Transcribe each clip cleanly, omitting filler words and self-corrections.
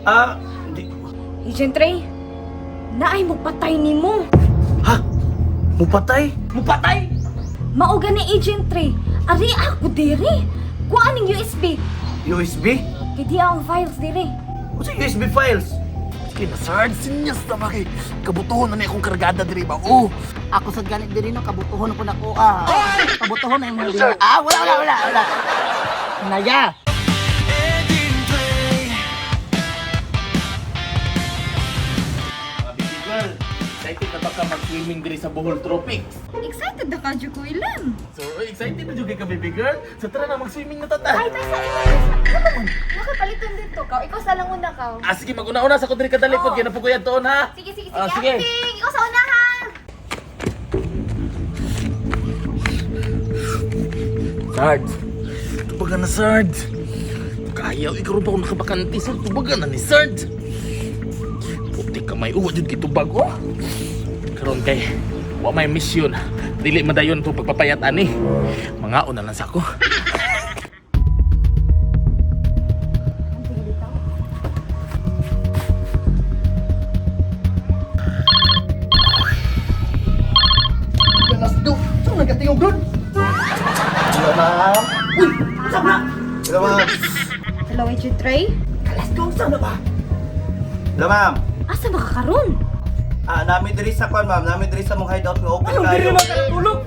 Di... Agent Ray, naay mo patay ni mo. Ha? Mupatay? Mupatay! Mao gani Agent Ray, ari ako diri. Kuha ning USB. USB? Kay di ang files diri. Ano sa USB files? Sige na, Sarge, sinyas na ba kay kabutuhon na niya akong kargada diri ba? Oh, Ako sa ganit diri no kabutuhon ko nako. Kabutuhon na yung mga wala. Naya. mga baby girl, excited na ba ka mag-swimming diri sa Bohol Tropics? Excited na ka, ko ilan. So, excited na juga ka, baby girl? So, tara na, mag-swimming na tata. Ay, tayo sa ina. Nakapalitan dito ka. Ikaw sa lang una ka. Ah, sige, mag-una-una sa kudri ka dalikod. Oo. Kaya na po kuya doon, ha? Sige. Ah, sige. Amping, ikaw sa unahan. Sarge, tubagan na, Sarge. Kaya, ikaw rin pa ako nakabakanti, Sarge. Tubagan na ni Sarge. Puti ka may uwa dyan kitubag, oh. Karon kay, wa may misyon. Dili madayon itong pagpapayat, ani. Mga una lang sa ako. Ganas do. Saan nagatingog doon? Hello, ma'am. Uy, saan na? Hello, ma'am. Hello, Agent Ray. Ganas do, saan na ba? Hello, ma'am. Asa ba ka karon? Namin diri sa kwan, ma'am. Namin diri sa mong hideout nga open Anong diri kayo. naman katulog?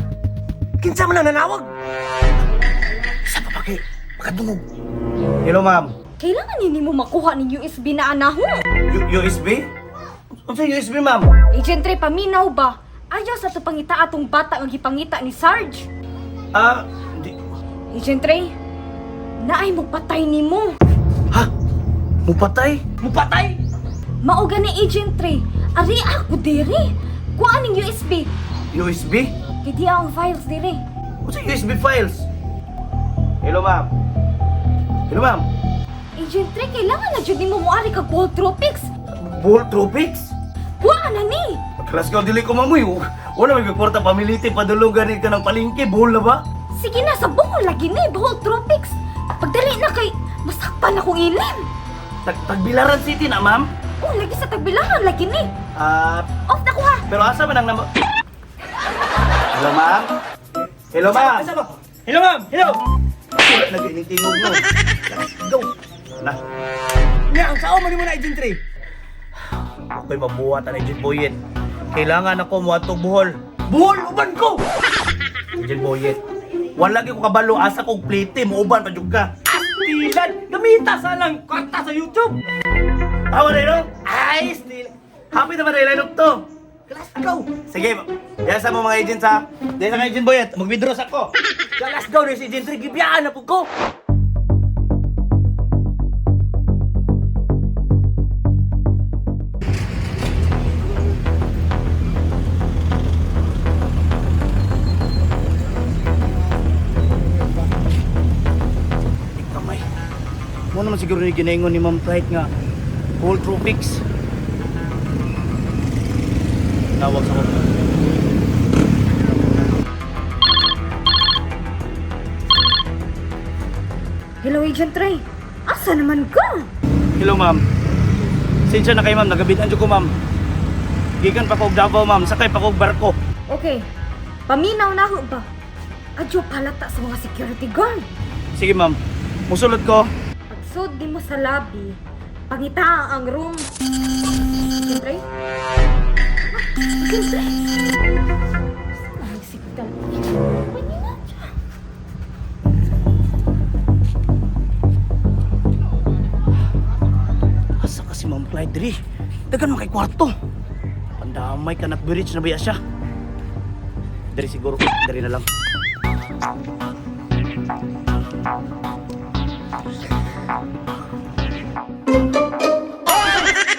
Kinsa man na nanawag? Sa pa kay makadungog. Hello, ma'am. Kailangan nini mo makuha ng USB na anaho. USB? Ano sa USB, ma'am? Agent Ray, paminaw ba? Ayaw sa to pangita atong bata ang gipangita ni Sarge. Di... Agent Ray, naay mo patay ni mo. Ha? Mupatay? Mupatay! Mao gani Agent Ray, ari ako diri. Kuha ning USB. USB? Kay di ang files diri. Ano sa USB files? Hello, ma'am. Hello, ma'am. Agent Ray, kailangan na jud nimo moari kag Bohol Tropics. Bohol Tropics? Kuha na ni. Kelas ka dili ko mamoy. Wala may kwarta pamiliti padulugan ka ng palengke. Bohol na ba? Sige na, sa Bohol lagi ni Bohol Tropics. Pagdali na kay masakpan akong ilim. Tagbilaran City na, ma'am. Oh, lagi sa tagbilangan lagi ni. Off na ko ha. Pero asa man ang Hello, ma'am? Hello, ma'am? Asa ba? Hello ma'am. Hello. Nag-initingog no. Go. Na, Nya ang sao man mo na Agent Ray? ako'y mabuhat ang Agent Boyet. Kailangan ako mo atong Bohol. Buhol uban ko. Agent Boyet. Wala lagi ko kabalo asa kong plate mo uban pa jud ka. Astilan, gamita sa lang kwarta sa YouTube. Tawa rin, no? Ay, still. Happy naman rin, Lenok to. Galas go. Sige, yan sa mga agents ha. Dahil sa mga agent Boyet, mag-withdraw sa ko. Galas go ni si Agent Ray gibiyaan na pud ko. Kamay. Mo naman siguro ni ginaingon ni Ma'am Pride nga Bohol Tropics. Nawag sa ko. Hello, Agent Ray. Asa naman ka? Hello, ma'am. Sinsya na kayo, ma'am. Nagabitan ko, ma'am. Gikan pa kog Davao, ma'am. Sakay pa kog barko. Okay, paminaw na ho ba? Adyo palata sa mga security guard. Sige, ma'am. Musulod ko. Pagsud di mo sa lobby, pangita ang room. Agent Ray? Agent Ray? Saan ang signal? Kanina siya. Asa kasi Ma'am Clyde diri? Dagan mo kay kwarto. Pandamay ka nakbirich na baya siya. Diri siguro. Diri na lang.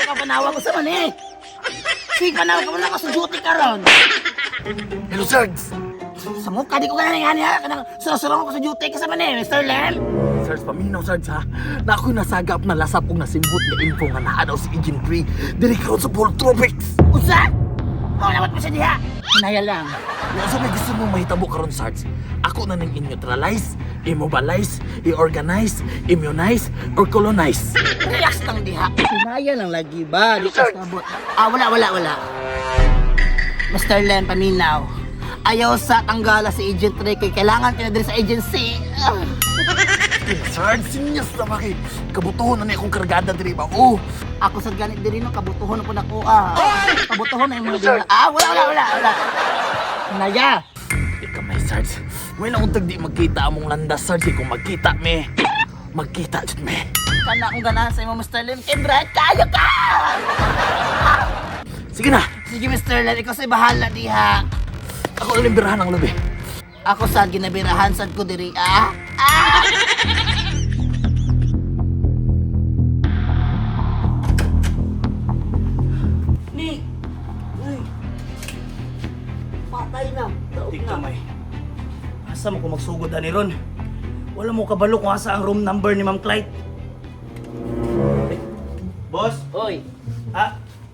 Kapanawa ko sa man eh. Sige, panawa ka man ako sa duty karon. Hello, Sarge! Sa mukha di ko ganang yan ha. Kanang surong ko sa duty ka sa man eh, Mr. Len. Sarge, paminaw, Sarge, ha? Na ako'y nasagap na lasap kong nasimbot na info nga naadaw si Agent Ray diri karon sa Bohol Tropics. Usa? Mawalawat mo siya diha. Hinaya lang. Kung sa may gusto mong mahitabo karon, Sarge, ako na nang i-neutralize, immobilize, i-organize, immunize, or colonize. Relax lang diha. Bahaya lang lagi ba? Di ka sabot. Wala. Mr. Len, paminaw. Ayaw sa tanggala si Agent Ray kay kailangan ka na din sa agency. Sarge, sinyas na maki. Kabutuhon na niya akong kargada diri ba? Oh, Ako sa ganit din no, kabutuhon po na ko. Kabutuhon na yung mga din. Wala. Naya. ikaw may Sarge. May nakuntag di magkita among landas, Sarge. Kung magkita, me. Magkita, jud me. Kana akong ganahan sa imo, Mr. Len. Kendra, kayo ka! Sige na. Sige, Mr. Len, ikaw sa'y bahala diha. Ako ang limbirahan ng labi. Ako sa ginabirahan sad ko diri. Ni. Uy. Patay na. Daog Tika na. may. Asa mo ko magsugod ani ron? Wala mo kabalo kung asa ang room number ni Ma'am Clyde. Boss? Oy.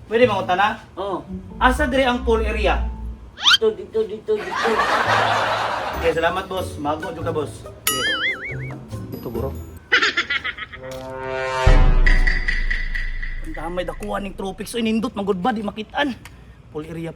Pwede mangutan na? Oh. Asa dire ang pool area? Dito. Okay, salamat boss. Mago juga boss. Okay. Ito bro. Ang damay dakuan ng tropics. Oy, nindot magud ba di makitaan. Pool area.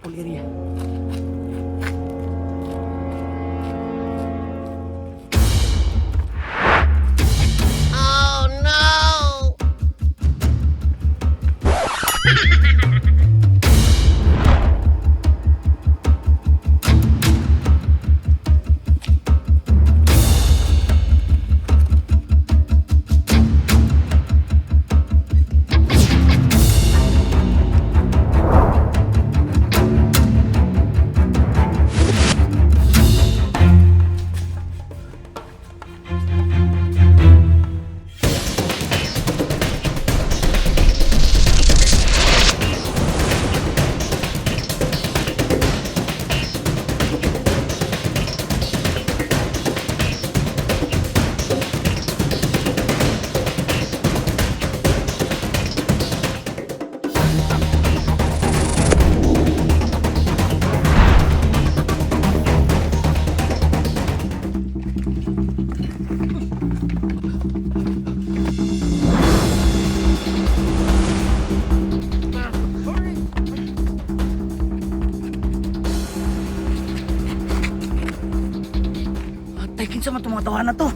Tay, kinsa man itong mga tawahan na to?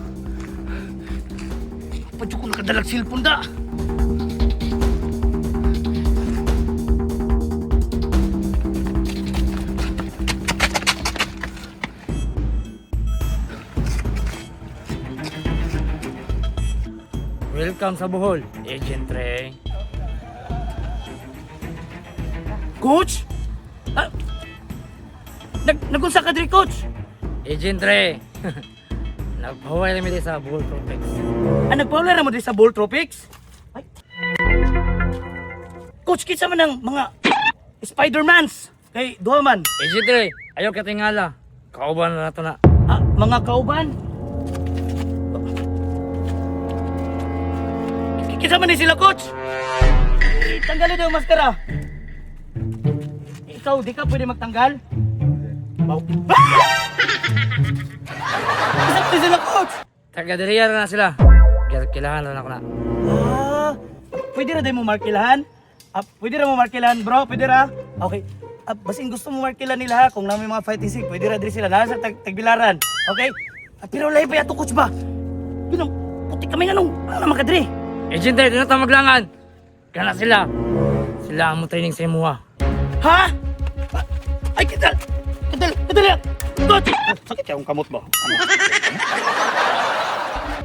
Padyo ko nakadalag silpon da. Welcome sa Bohol, Agent Ray. Coach? Nagunsa ka diri, coach? Agent Ray. Nagpahuway kami sa Bohol Tropics. Nagpaulera mo diri sa Bohol Tropics? Ay. Coach, kinsa man ang mga Spider-Mans kay duha man? Agent Ray, ayaw ka tingala. Kauban na nato na. Mga kauban? Kinsa man ni sila, coach? Tanggalin daw yung maskara. Ikaw, di ka pwede magtanggal? Kinsa man ni sila, coach? Taga-diriya na sila. Kailangan na ako na. Pwede na din mo markilahan? Pwede na mo markilahan, bro? Pwede na? Okay. Basin gusto mo markilan nila ha, kung namin mga fighting sick, pwede na din sila. Nasa tagbilaran. Okay? Pero lahi pa yato, coach ba? Pinang puti kami nga nung, ano naman ka diri? Agent Ray, di na tayo maglangan. Kaya na sila. Sila ang mo training sa imuha. Ha? Ay, kadali! Coach! Sakit yung kamot mo.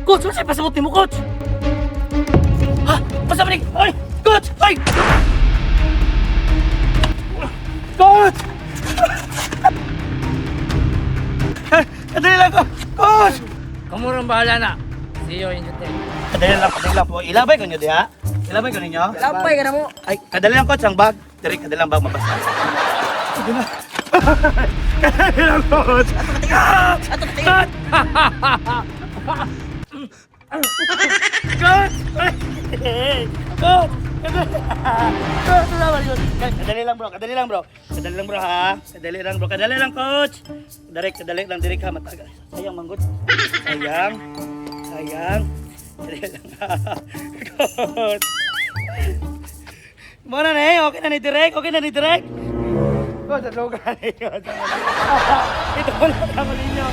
Coach, masay pasamot ni mo, coach? Ha? Pasamot ni... Ay! Coach! Ay! Coach! Kadali lang ko! Coach! Kamurang bahala na. See you, Agent Ray. Kadali lang po. Ilabay ko nyo di ha? Ilabay ko ninyo? Lampay ka na mo. Ay, kadali lang, coach, ang bag. Direk, kadali lang bag, mabasa. Sige na. Kadali lang, coach! Coach! Coach! Coach! Coach! Kadali lang, bro. Kadali lang, bro. Kadali lang, bro, ha? Kadali lang, bro. Kadali lang, coach. Kadali lang, direk, ha? Matagal. Sayang, manggod. Sayang. Kadali lang, ha? Coach. Muna na eh, okay na ni Direk, okay na ni Direk. Ko sa lugar niyo. Ito mo lang naman ninyo.